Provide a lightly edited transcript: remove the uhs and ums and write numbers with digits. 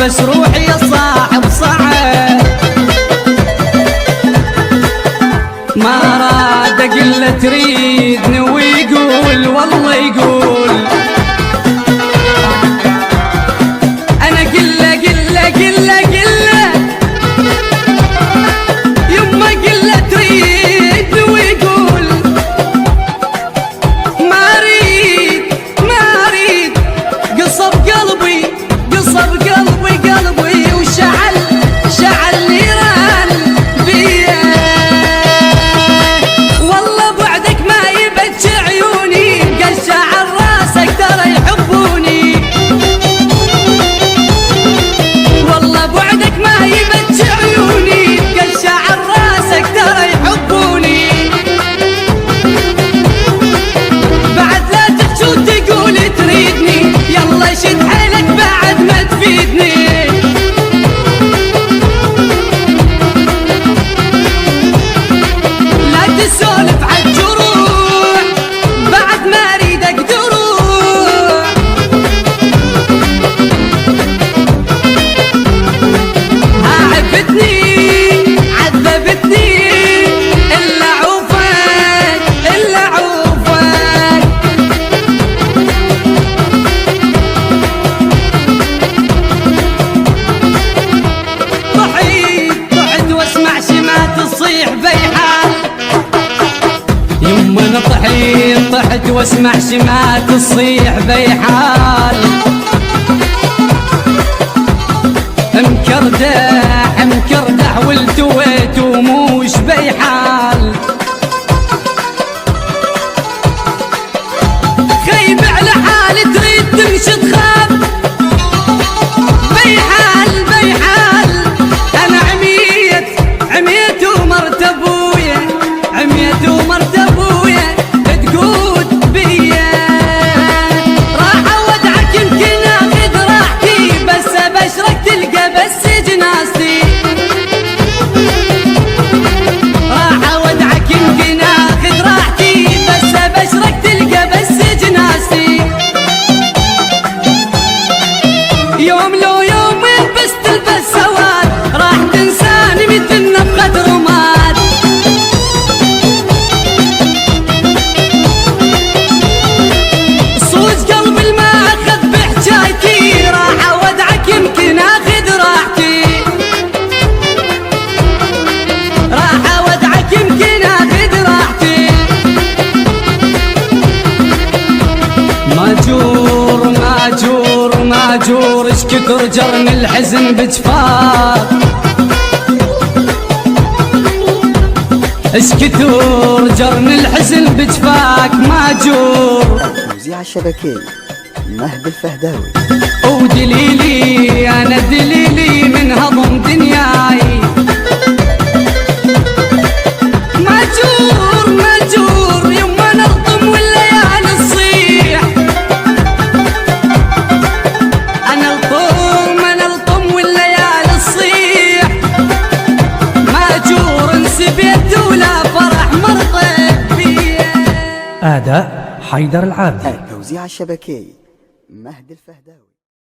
بس روحي يا صاحب صعب، ما راد اقل تريدني ويقول والله يقول انا قله قله قله قله يما قله تريدني ويقول ما اريد قصب قلبي قلبي وشعل نيران بيه، والله بعدك ما يبج عيوني قال شعر راسك ترى يحبوني، والله بعدك ما يبج عيوني قال شعر راسك ترى يحبوني، بعد لا تحشو تقول تريدني يلا شد حيلك بعد ما تفيدني، لا تسولف عالجروح بعد ما اريدك دروح، عذبتني الا عوفك طحت واسمع شمات تصيح بيحال، يما انا طحت واسمع شمات تصيح بيحال، مكردح والتويت وموش بيحال، خيب على حال تريد تمشي تخاف بيحال انا عميت ومرت ابويا تقود بيا، راح اودعك يمكن اخذ راحتي بس ابشرك تلقى بس جناستي، راح اودعك يمكن اخذ راحتي بس ابشرك تلقى بس جناستي، يوم لو يومين بس تلبس سواد راح تنساني مثل نفخة رماد، صوت قلبي ما اخذ بحجايتي راح اودعك يمكن اخذ راحتي، راح اودعك يمكن اخذ راحتي، ماجور اش كثر جرن الحزن بجفاك، اش كثر جرن الحزن بجفاك ماجور. توزيع الشبكي مهدي الفهداوي، ودليلي انا دليلي من هضم دنياي، ماجور يما نلطم والليالي تصيح، انا الطم والليالي تصيح، ماجور انسبيت ولا فرح مرضت بيه. أداء حيدر العابدي. توزيع الشبكي مهدي الفهداوي.